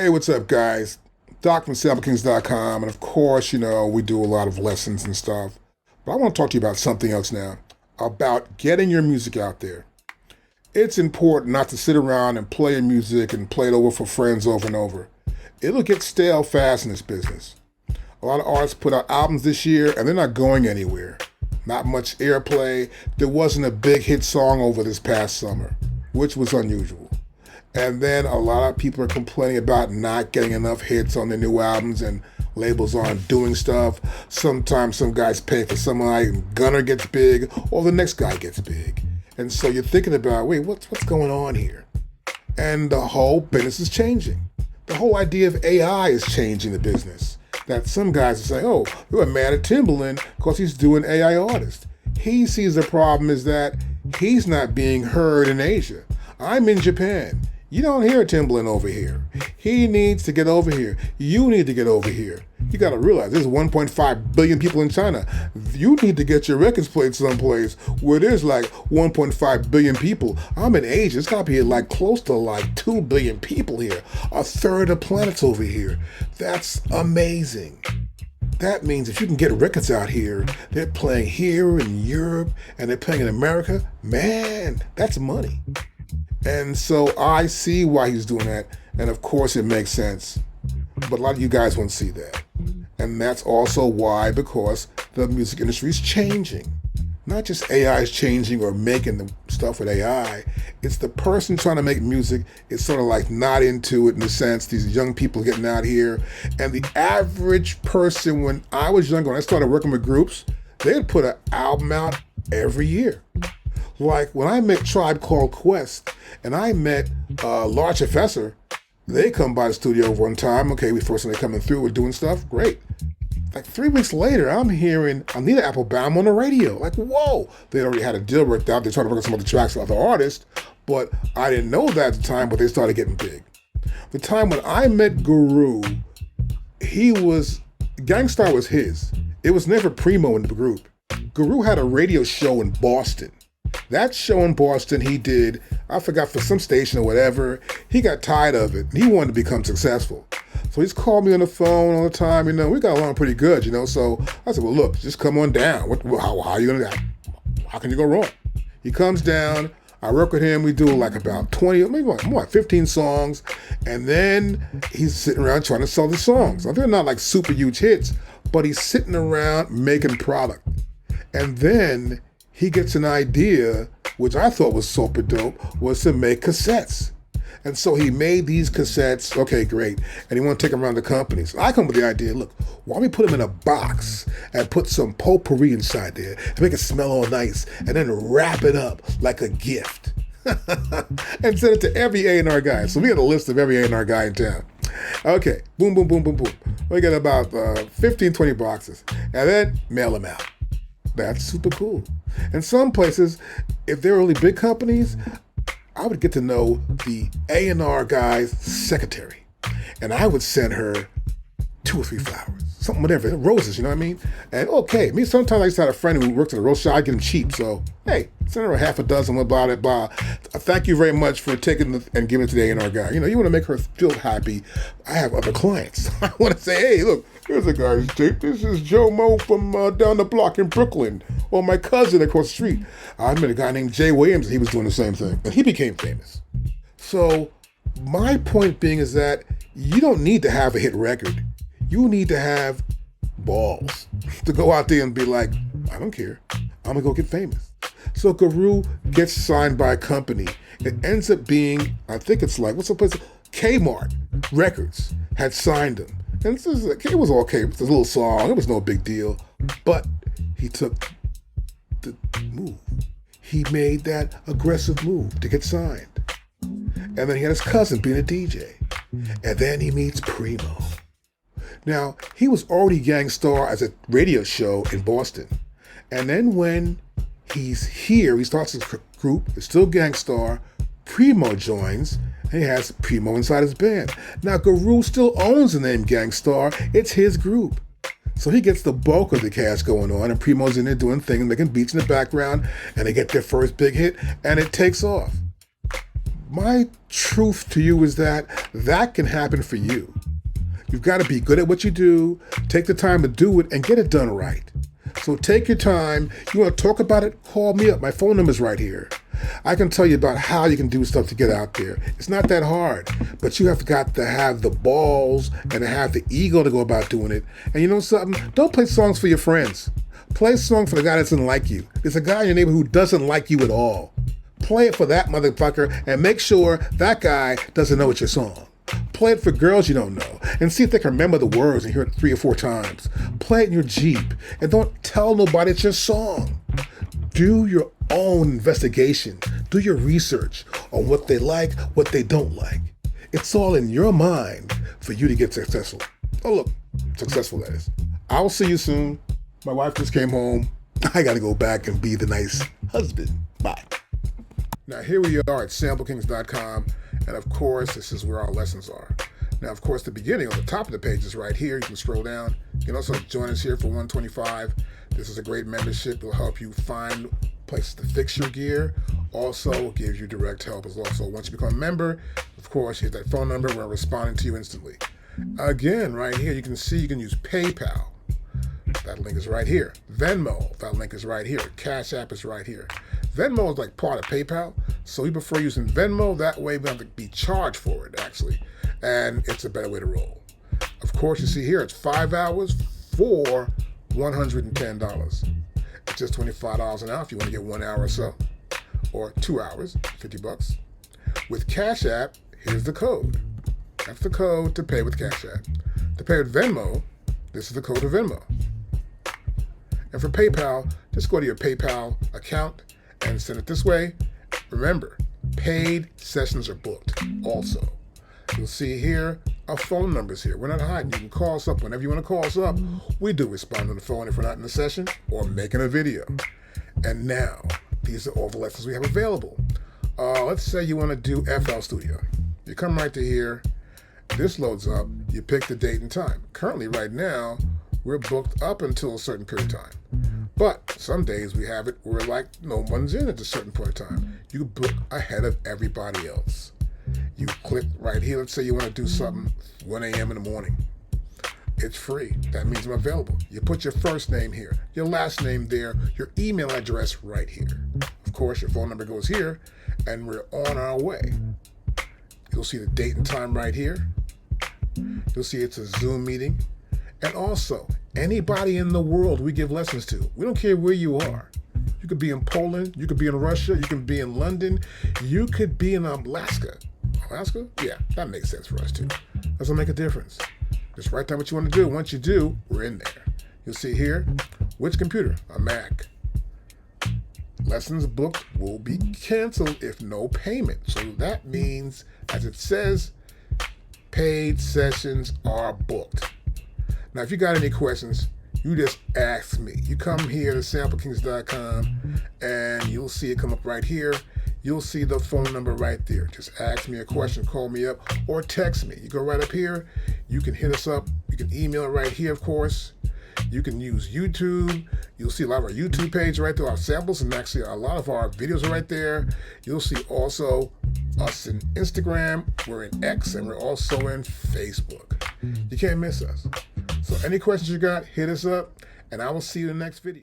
Hey, what's up, guys? Doc from SampleKings.com, and of course, we do a lot of lessons and stuff. But I want to talk to you about something else now, about getting your music out there. It's important not to sit around and play your music and play it over for friends over and over. It'll get stale fast in this business. A lot of artists put out albums this year, and they're not going anywhere. Not much airplay. There wasn't a big hit song over this past summer, which was unusual. And then a lot of people are complaining about not getting enough hits on their new albums, and labels aren't doing stuff. Sometimes some guys pay for someone like Gunner gets big or the next guy gets big. And so you're thinking about, wait, what's going on here? And the whole business is changing. The whole idea of AI is changing the business. That some guys are saying, oh, we're mad at Timbaland because he's doing AI artist. He sees the problem is that he's not being heard in Asia. I'm in Japan. You don't hear Timbaland over here. He needs to get over here. You need to get over here. You got to realize there's 1.5 billion people in China. You need to get your records played someplace where there's like 1.5 billion people. I'm in Asia. It's got to be like close to like 2 billion people here. A third of the planet's over here. That's amazing. That means if you can get records out here, they're playing here in Europe and they're playing in America, man, that's money. And so I see why he's doing that. And of course it makes sense. But a lot of you guys won't see that. And that's also why, because the music industry is changing. Not just AI is changing or making the stuff with AI. It's the person trying to make music is sort of like not into it in the sense these young people getting out here. And the average person, when I was younger, when I started working with groups, they'd put an album out every year. Like when I met Tribe Called Quest and I met Large Professor, they come by the studio one time. Okay, we first time they coming through, we're doing stuff, great. Like 3 weeks later, I'm hearing Anita Applebaum on the radio. Like, whoa, they already had a deal worked out. They're trying to work on some other tracks with other artists, but I didn't know that at the time, but they started getting big. The time when I met Guru, Gangstar was his. It was never Primo in the group. Guru had a radio show in Boston. That show in Boston he did, I forgot, for some station or whatever. He got tired of it. He wanted to become successful. So he's called me on the phone all the time. We got along pretty good, So I said, well, look, just come on down. How are you going to, how can you go wrong? He comes down. I work with him. We do like about 20, maybe more like 15 songs. And then he's sitting around trying to sell the songs. Now, they're not like super huge hits, but he's sitting around making product. And then he gets an idea, which I thought was super dope, was to make cassettes. And so he made these cassettes, okay, great, and he wanted to take them around the company. So I come with the idea, look, why don't we put them in a box and put some potpourri inside there and make it smell all nice and then wrap it up like a gift and send it to every A&R guy. So we had a list of every A&R guy in town. Okay, boom, boom, boom, boom, boom. We got about 15, 20 boxes and then mail them out. That's super cool. And some places, if they're really big companies, I would get to know the A&R guy's secretary. And I would send her 2 or 3 flowers, something, whatever, roses, you know what I mean? And okay, sometimes I used to have a friend who worked at a rose shop, I'd get them cheap. So, hey, send her a half a dozen, blah, blah, blah. Thank you very much for taking and giving it to the A&R guy. You want to make her feel happy. I have other clients. I want to say, hey, look, here's a guy's tape. This is Joe Mo from down the block in Brooklyn. Or my cousin across the street. I met a guy named Jay Williams, and he was doing the same thing. And he became famous. So my point being is that you don't need to have a hit record. You need to have balls to go out there and be like, I don't care. I'm going to go get famous. So Guru gets signed by a company. It ends up being, I think it's like, what's the place? Kmart Records had signed him. And it was okay. It was a little song. It was no big deal. But he took the move. He made that aggressive move to get signed. And then he had his cousin being a DJ. And then he meets Primo. Now, he was already Gangstar as a radio show in Boston. And then when he's here, he starts his group, it's still Gangstar, Primo joins, and he has Primo inside his band. Now, Guru still owns the name Gangstar, it's his group. So he gets the bulk of the cash going on, and Primo's in there doing things, making beats in the background, and they get their first big hit, and it takes off. My truth to you is that can happen for you. You've got to be good at what you do, take the time to do it, and get it done right. So take your time. You want to talk about it? Call me up. My phone number's right here. I can tell you about how you can do stuff to get out there. It's not that hard, but you have got to have the balls and to have the ego to go about doing it. And you know something? Don't play songs for your friends. Play a song for the guy that doesn't like you. There's a guy in your neighborhood who doesn't like you at all. Play it for that motherfucker and make sure that guy doesn't know it's your song. Play it for girls you don't know and see if they can remember the words and hear it 3 or 4 times. Play it in your Jeep and don't tell nobody it's your song. Do your own investigation. Do your research on what they like, what they don't like. It's all in your mind for you to get successful. Oh, look, successful that is. I'll see you soon. My wife just came home. I got to go back and be the nice husband. Bye. Now, here we are at SampleKings.com. And of course, this is where our lessons are. Now, of course, the beginning on the top of the page is right here. You can scroll down. You can also join us here for $125. This is a great membership. It'll help you find places to fix your gear. Also, gives you direct help as well. So once you become a member, of course, here's that phone number. We're responding to you instantly. Again, right here, you can see you can use PayPal. That link is right here. Venmo, that link is right here. Cash App is right here. Venmo is like part of PayPal, so we prefer using Venmo. That way we don't have to be charged for it, actually. And it's a better way to roll. Of course, you see here, it's 5 hours for $110. It's just $25 an hour if you want to get 1 hour or so. Or 2 hours, $50. With Cash App, here's the code. That's the code to pay with Cash App. To pay with Venmo, this is the code of Venmo. And for PayPal, just go to your PayPal account and send it this way. Remember, paid sessions are booked also. You'll see here, our phone numbers here. We're not hiding. You can call us up whenever you want to call us up. We do respond on the phone if we're not in the session or making a video. And now, these are all the lessons we have available. Let's say you want to do FL Studio. You come right to here. This loads up. You pick the date and time. Currently, right now, we're booked up until a certain period of time. But some days we have it where like no one's in at a certain point in time. You book ahead of everybody else. You click right here. Let's say you want to do something 1 a.m. in the morning. It's free. That means I'm available. You put your first name here, your last name there, your email address right here. Of course, your phone number goes here, and we're on our way. You'll see the date and time right here. You'll see it's a Zoom meeting. And also, anybody in the world we give lessons to. We don't care where you are. You could be in Poland, you could be in Russia, you could be in London, you could be in Alaska. Alaska? Yeah, that makes sense for us too. Doesn't make a difference. Just write down what you want to do. Once you do, we're in there. You'll see here, which computer? A Mac. Lessons booked will be canceled if no payment. So that means, as it says, paid sessions are booked. Now, if you got any questions, you just ask me. You come here to SampleKings.com and you'll see it come up right here. You'll see the phone number right there. Just ask me a question, call me up, or text me. You go right up here. You can hit us up. You can email right here, of course. You can use YouTube. You'll see a lot of our YouTube page right there, our samples, and actually a lot of our videos are right there. You'll see also us in Instagram. We're in X, and we're also in Facebook. You can't miss us. So any questions you got, hit us up, and I will see you in the next video.